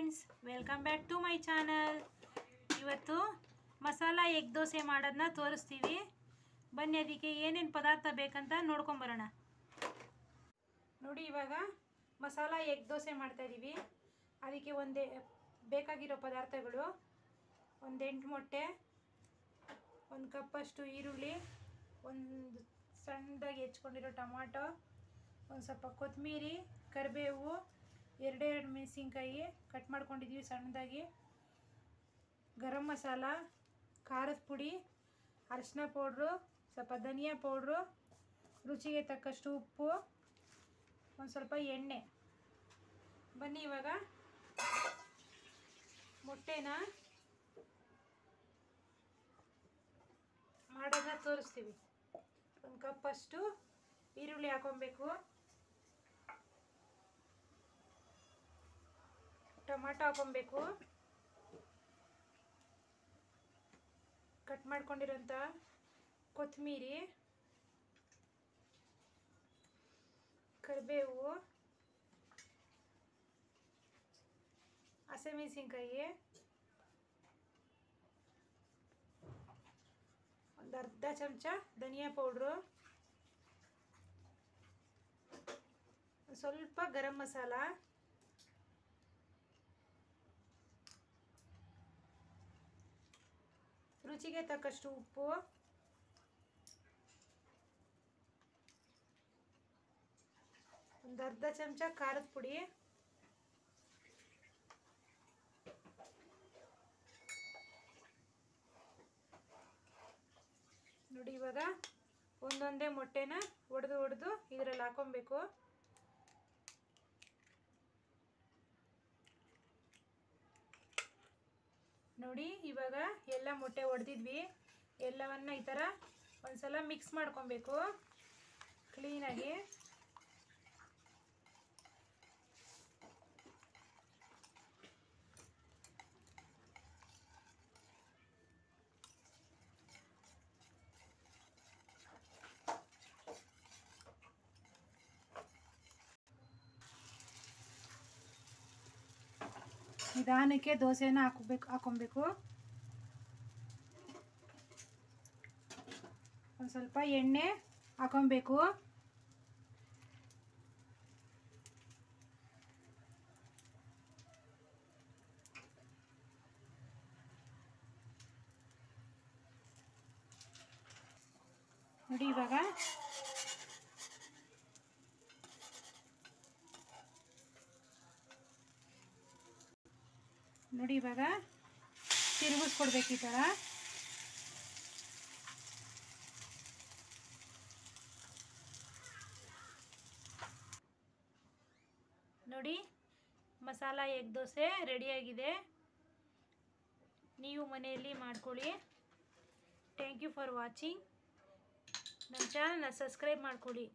Friends, welcome back to my channel. ಇವತ್ತು masala egg dosa ಮಾಡೋದನ್ನ ತೋರಿಸ್ತೀವಿ. ಬನ್ನಿ ಅದಕ್ಕೆ ಏನೇನು ಪದಾರ್ಥ ಬೇಕಂತ ನೋಡ್ಕೊಂಬರೋಣ. ನೋಡಿ, ಇವಾಗ ಮಸಾಲ ಎಗ್ ದೋಸೆ ಮಾಡ್ತಾಯಿದ್ದೀವಿ. ಅದಕ್ಕೆ ಬೇಕಾಗಿರೋ ಪದಾರ್ಥಗಳು: 8 ಮೊಟ್ಟೆ, 1 ಕಪ್ಪಷ್ಟು ಈರುಳ್ಳಿ, ಒಂದು ಸಣ್ಣದಾಗಿ ಹೆಚ್ಕೊಂಡಿರೋ ಟೊಮಾಟೊ, ಒಂದು ಸ್ವಲ್ಪ ಕೊತ್ತಂಬರಿ, ಕರಿಬೇವು, 2 ಮೆಣಸಿನ್ಕಾಯಿ ಕಟ್ ಮಾಡ್ಕೊಂಡಿದ್ದೀವಿ ಸಣ್ಣದಾಗಿ, ಗರಂ ಮಸಾಲ, ಖಾರದ ಪುಡಿ, ಅರಿಶಿನ ಪೌಡ್ರು, ಸ್ವಲ್ಪ ಧನಿಯಾ ಪೌಡ್ರು, ರುಚಿಗೆ ತಕ್ಕಷ್ಟು ಉಪ್ಪು, ಒಂದು ಸ್ವಲ್ಪ ಎಣ್ಣೆ. ಬನ್ನಿ ಇವಾಗ ಮೊಟ್ಟೆನ ಮಾಡೋದನ್ನ ತೋರಿಸ್ತೀವಿ. 1 ಕಪ್ಪಷ್ಟು ಈರುಳ್ಳಿ ಹಾಕೊಬೇಕು, ಟೊಮಾಟೊ ಹಾಕೊಬೇಕು, ಕಟ್ ಮಾಡ್ಕೊಂಡಿರೋಂಥ ಕೊತ್ತಂಬರಿ, ಕರಿಬೇವು, ಹಸಿಮೆಣಸಿನ್ಕಾಯಿ, ಒಂದು ಅರ್ಧ ಚಮಚ ಧನಿಯಾ ಪೌಡ್ರು, ಸ್ವಲ್ಪ ಗರಂ ಮಸಾಲ, ರುಚಿಗೆ ತಕ್ಕಷ್ಟು ಉಪ್ಪು, ಒಂದು ಅರ್ಧ ಚಮಚ ಖಾರದ ಪುಡಿ, ನೋಡಿ ಇವಾಗ ಒಂದೊಂದೇ ಮೊಟ್ಟೆನ ಒಡೆದು ಇದರಲ್ಲಿ ಹಾಕೊಬೇಕು. ನೋಡಿ ಇವಾಗ ಎಲ್ಲ ಮೊಟ್ಟೆ ಒಡೆದಿದ್ವಿ. ಎಲ್ಲವನ್ನ ಈ ಥರ ಒಂದ್ಸಲ ಮಿಕ್ಸ್ ಮಾಡ್ಕೊಬೇಕು ಕ್ಲೀನಾಗಿ. ನಿಧಾನಕ್ಕೆ ದೋಸೆನ ಹಾಕೊಬೇಕು. ಒಂದು ಸ್ವಲ್ಪ ಎಣ್ಣೆ ಹಾಕೊಬೇಕು. ನೋಡಿ ಇವಾಗ ತಿರುಗಿಸ್ಕೊಡ್ಬೇಕು ಈ ಥರ. ನೋಡಿ, ಮಸಾಲ ಎಗ್ ದೋಸೆ ರೆಡಿಯಾಗಿದೆ. ನೀವು ಮನೆಯಲ್ಲಿ ಮಾಡ್ಕೊಳ್ಳಿ. Thank you for watching. ನನ್ನ ಚಾನಲ್ನ ಸಬ್ಸ್ಕ್ರೈಬ್ ಮಾಡ್ಕೊಳ್ಳಿ.